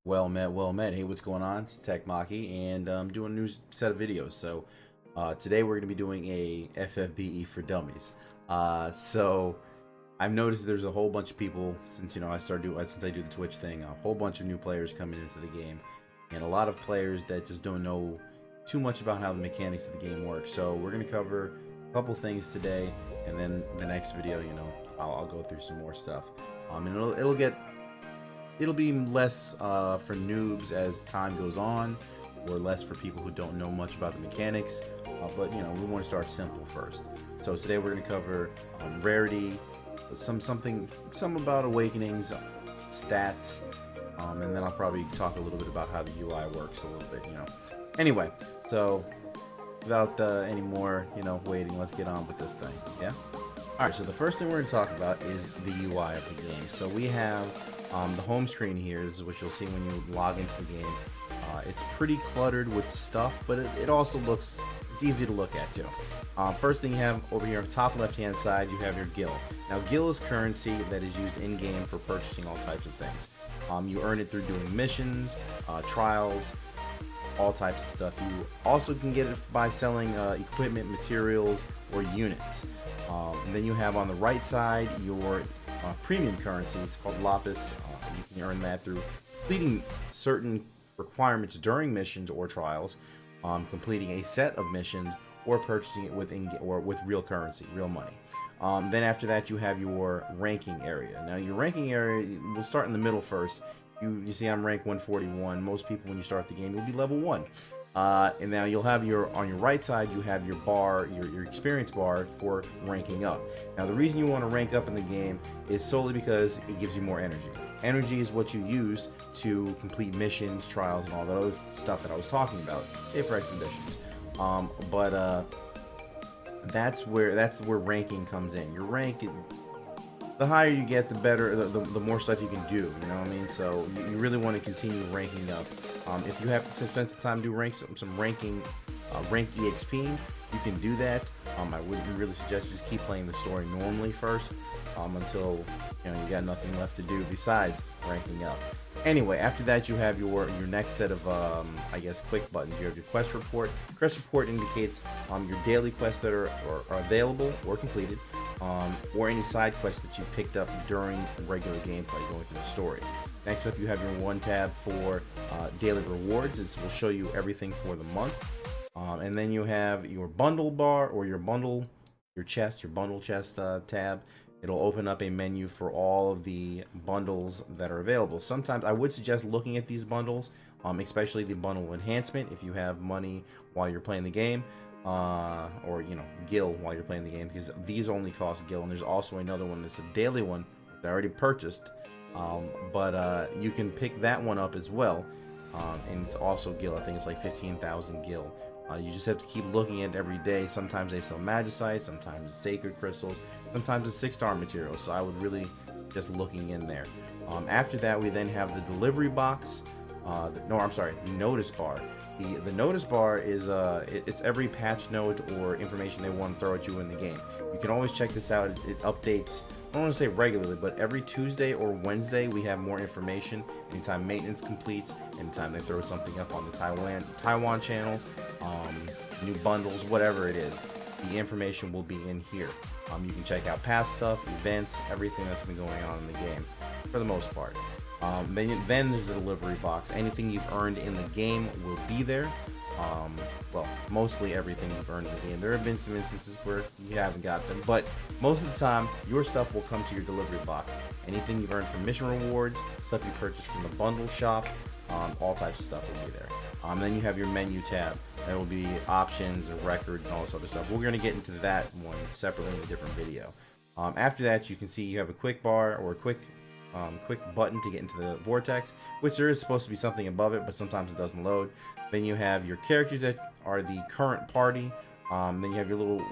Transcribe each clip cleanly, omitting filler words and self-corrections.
Well met. Hey, what's going on? It's Tech Maki, and I'm doing a new set of videos. So today we're going to be doing a FFBE for Dummies. So I've noticed there's a whole bunch of people since since I do the Twitch thing, a whole bunch of new players coming into the game, and a lot of players that just don't know too much about how the mechanics of the game work. So we're going to cover a couple things today, and then the next video, I'll go through some more stuff. And it'll be less for noobs as time goes on, or less for people who don't know much about the mechanics. But we want to start simple first. So today we're going to cover Rarity, some about awakenings, stats, and then I'll probably talk a little bit about how the UI works a little bit. Anyway, so without any more waiting, let's get on with this thing. Yeah. All right. So the first thing we're going to talk about is the UI of the game. So we have the home screen here. This is what you'll see when you log into the game. It's pretty cluttered with stuff, but it also looks, it's easy to look at too. First thing you have over here, top left hand side, you have your gil. Now gil is currency that is used in game for purchasing all types of things. You earn it through doing missions, trials, all types of stuff. You also can get it by selling equipment, materials, or units. And then you have on the right side your premium currency. It's called lapis. You can earn that through completing certain requirements during missions or trials, completing a set of missions, or purchasing it with real currency, real money. Then after that, you have your ranking area. Now your ranking area, we'll start in the middle first. You see I'm rank 141. Most people, when you start the game, you'll be level 1. And now you'll have on your right side, you have your bar, your experience bar for ranking up. Now the reason you want to rank up in the game is solely because it gives you more energy. Energy is what you use to complete missions, trials, and all that other stuff that I was talking about, safe for expeditions. That's where ranking comes in. Your rank, the higher you get, the better, the more stuff you can do. You know what I mean? So you really want to continue ranking up. If you have to spend some time to do some ranking, rank EXP, you can do that. I wouldn't really suggest just keep playing the story normally first, until you got nothing left to do besides ranking up. Anyway, after that you have your next set of I guess quick buttons. You have your quest report. Quest report indicates your daily quests that are available or completed, or any side quests that you picked up during regular gameplay going through the story. Next up, you have your one tab for daily rewards. This will show you everything for the month. And then you have your bundle bar, or your bundle chest tab. It'll open up a menu for all of the bundles that are available. Sometimes I would suggest looking at these bundles, especially the bundle enhancement if you have money while you're playing the game, or gil while you're playing the game, because these only cost gil. And there's also another one that's a daily one that I already purchased, but you can pick that one up as well, and it's also gil. I think it's like 15,000 gil. You just have to keep looking at it every day. Sometimes they sell magicite, sometimes it's sacred crystals, sometimes it's 6-star materials. So I would really just looking in there. After that, we then have the delivery box. The notice bar. The notice bar is it's every patch note or information they want to throw at you in the game. You can always check this out. It updates, I don't want to say regularly, but every Tuesday or Wednesday we have more information. Anytime maintenance completes, anytime they throw something up on the Taiwan channel, new bundles, whatever it is, the information will be in here. You can check out past stuff, events, everything that's been going on in the game for the most part. Then there's the delivery box. Anything you've earned in the game will be there. Well, mostly everything you've earned in the game. There have been some instances where you haven't got them, but most of the time your stuff will come to your delivery box. Anything you've earned from mission rewards, stuff you purchased from the bundle shop, all types of stuff will be there. Then you have your menu tab. There will be options and records and all this other stuff. We're going to get into that one separately in a different video. After that, you can see you have a quick bar, or a quick button to get into the vortex, which there is supposed to be something above it, but sometimes it doesn't load. Then you have your characters that are the current party. Then you have your little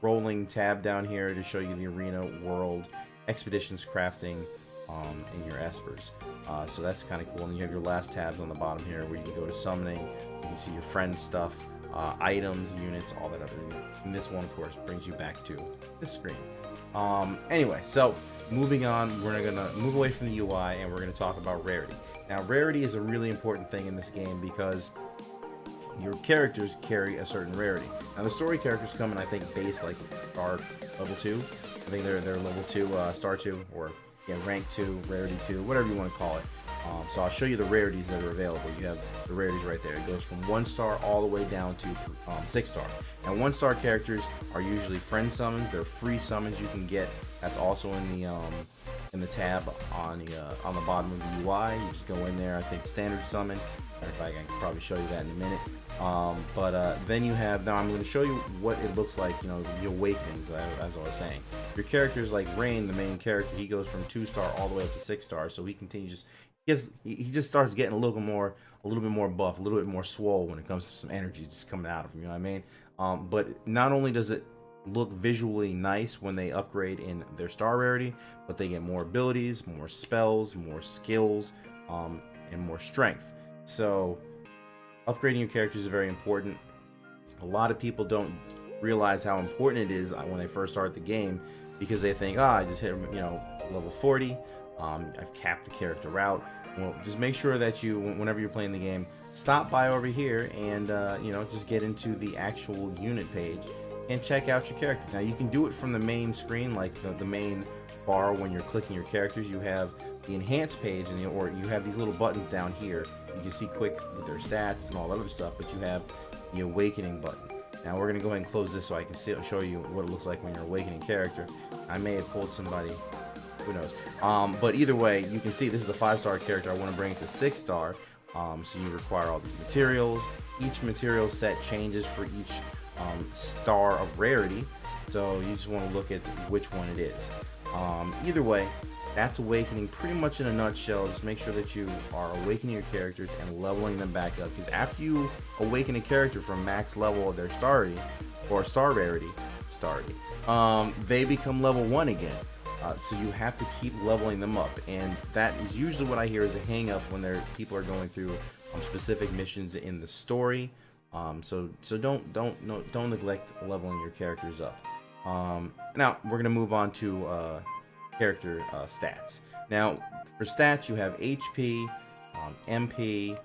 rolling tab down here to show you the arena, world, expeditions, crafting, and your espers. So that's kind of cool. And you have your last tabs on the bottom here where you can go to summoning. You can see your friend stuff, items, units, all that other. And this one, of course, brings you back to this screen. Anyway, so moving on, we're gonna move away from the UI and we're gonna talk about Rarity. Now, rarity is a really important thing in this game because your characters carry a certain rarity. Now, the story characters come in, I think, base like star level 2. I think they're level 2, star 2, or yeah, rank 2, rarity 2, whatever you want to call it. So I'll show you the rarities that are available. You have the rarities right there. It goes from 1 star all the way down to 6 star. Now, 1 star characters are usually friend summons. They're free summons you can get. That's also in the tab on the bottom of the UI. You just go in there. I think standard summon. Matter of fact, I can probably show you that in a minute. Then you have, now I'm going to show you what it looks like, you know, the awakenings, as I was saying. Your characters like Rain, the main character, he goes from 2 star all the way up to 6 star, so he continues, he just starts getting a little bit more buff, a little bit more swole when it comes to some energy just coming out of him, you know what I mean? But not only does it look visually nice when they upgrade in their star rarity, but they get more abilities, more spells, more skills, and more strength. So upgrading your characters is very important. A lot of people don't realize how important it is when they first start the game, because they think, I just hit, you know, level 40, I've capped the character out. Well, just make sure that you, whenever you're playing the game, stop by over here and you know, just get into the actual unit page and check out your character. Now, you can do it from the main screen, like the main bar. When you're clicking your characters, you have the enhanced page, and or you have these little buttons down here. You can see quick with their stats and all that other stuff, but you have the awakening button. Now we're gonna go ahead and close this so I can show you what it looks like when you're awakening character. I may have pulled somebody, who knows. But either way, you can see this is a 5-star character. I want to bring it to 6 star. So you require all these materials. Each material set changes for each star of rarity. So you just want to look at which one it is. Either way, that's awakening pretty much in a nutshell. Just make sure that you are awakening your characters and leveling them back up, because after you awaken a character from max level of their starry or star rarity, they become level 1 again. So you have to keep leveling them up, and that is usually what I hear is a hang up when people are going through specific missions in the story. So don't neglect leveling your characters up. Now we're gonna move on to character stats. Now for stats, you have HP, MP,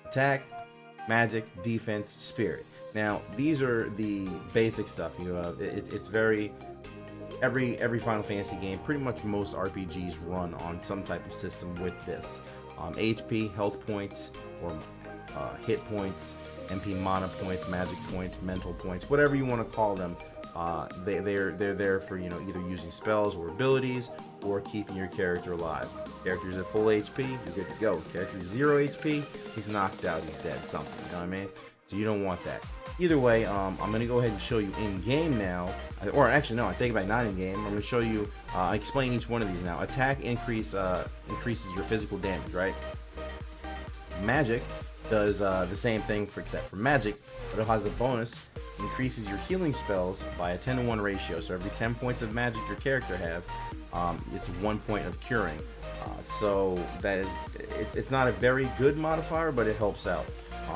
attack, magic, defense, spirit. Now these are the basic stuff. It's very every Final Fantasy game, pretty much most RPGs run on some type of system with this. HP, health points, or hit points, MP, mana points, magic points, mental points, whatever you want to call them. They're there for, you know, either using spells or abilities or keeping your character alive. Character's at full HP, you're good to go. Character's 0 HP, he's knocked out, he's dead, something, you know what I mean? So you don't want that. Either way, I'm going to go ahead and show you in game now, or actually no, I take it back, not in game. I'm going to show you, explain each one of these now. Attack increases your physical damage, right? Magic does the same thing except for magic, but it has a bonus. Increases your healing spells by a 10-to-1 ratio. So every 10 points of magic your character have, it's 1 point of curing. So that is, it's not a very good modifier, but it helps out.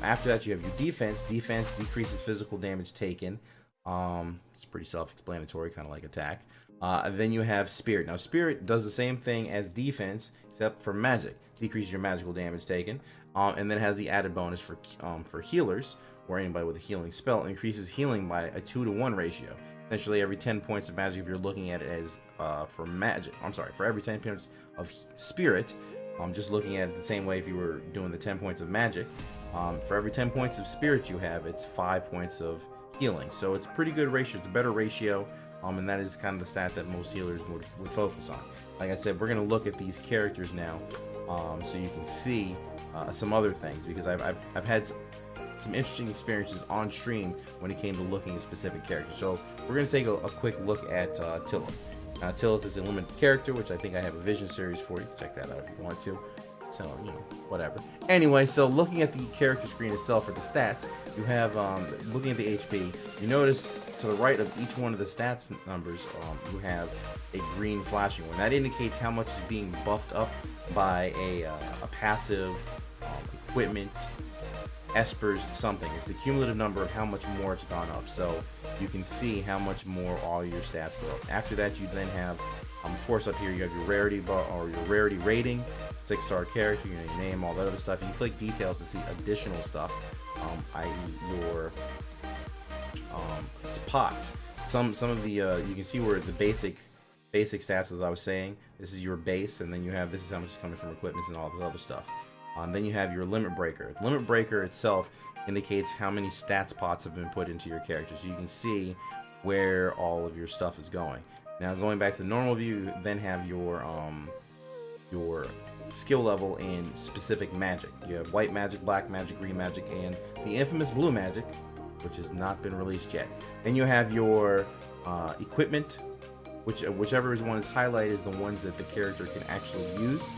After that, you have your defense. Defense decreases physical damage taken. It's pretty self-explanatory, kind of like attack. Then you have spirit. Now spirit does the same thing as defense, except for magic. Decreases your magical damage taken. And then has the added bonus for healers, or anybody with a healing spell. Increases healing by a 2-to-1 ratio. Essentially, every 10 points of magic, if you're looking at it as for every 10 points of spirit, just looking at it the same way if you were doing the 10 points of magic, for every 10 points of spirit you have, it's 5 points of healing. So it's a pretty good ratio. It's a better ratio, and that is kind of the stat that most healers would focus on. Like I said, we're going to look at these characters now, so you can see some other things, because I've had some interesting experiences on stream when it came to looking at specific characters. So we're going to take a quick look at Tillith. Tillith is a limited character, which I think I have a vision series for you. Check that out if you want to. So, you know, whatever. Anyway, so looking at the character screen itself for the stats, you have, looking at the HP, you notice to the right of each one of the stats numbers, you have a green flashing one. That indicates how much is being buffed up by a passive, equipment, espers, something. It's the cumulative number of how much more it's gone up. So you can see how much more all your stats go up. After that, you then have, of course, up here you have your rarity bar, or your rarity rating. 6-star character, you know, your name, all that other stuff. You can click details to see additional stuff, i.e. your pots. Some of the you can see where the basic stats, as I was saying. This is your base, and then you have, this is how much is coming from equipment and all this other stuff. Then you have your limit breaker. Limit breaker itself indicates how many stats pots have been put into your character, so you can see where all of your stuff is going. Now, going back to the normal view, you then have your skill level in specific magic. You have white magic, black magic, green magic, and the infamous blue magic, which has not been released yet. Then you have your equipment, whichever one is highlighted is the ones that the character can actually use.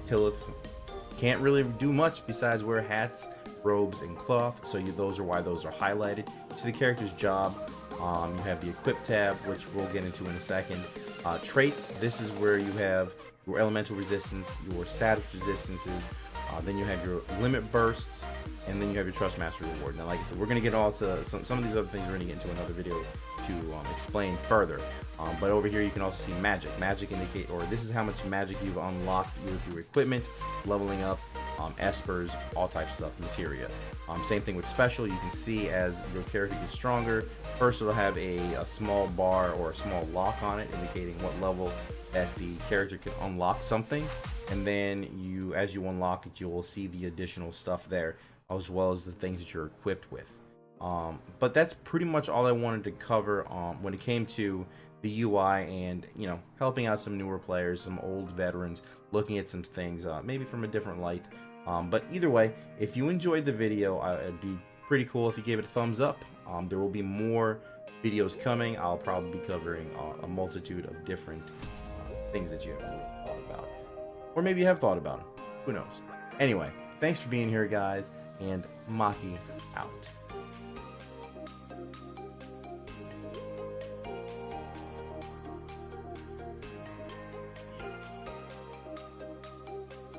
Tillith can't really do much besides wear hats, robes, and cloth, so those are why those are highlighted. So the character's job, you have the equip tab, which we'll get into in a second. Traits, this is where you have your elemental resistance, your status resistances, then you have your limit bursts, and then you have your trust mastery reward. Now, like I said, we're going to get all to some of these other things. We're going to get into another video to explain further. But over here you can also see magic. Magic indicate, or this is how much magic you've unlocked with your equipment, leveling up, espers, all types of stuff, materia. Same thing with special. You can see as your character gets stronger, first it'll have a small bar or a small lock on it indicating what level that the character can unlock something, and then as you unlock it, you will see the additional stuff there, as well as the things that you're equipped with. But that's pretty much all I wanted to cover when it came to the UI and, you know, helping out some newer players, some old veterans, looking at some things maybe from a different light. But either way, if you enjoyed the video, it'd be pretty cool if you gave it a thumbs up. There will be more videos coming. I'll probably be covering a multitude of different things that you haven't thought about, or maybe you have thought about them. Who knows? Anyway, thanks for being here, guys, and Maki out.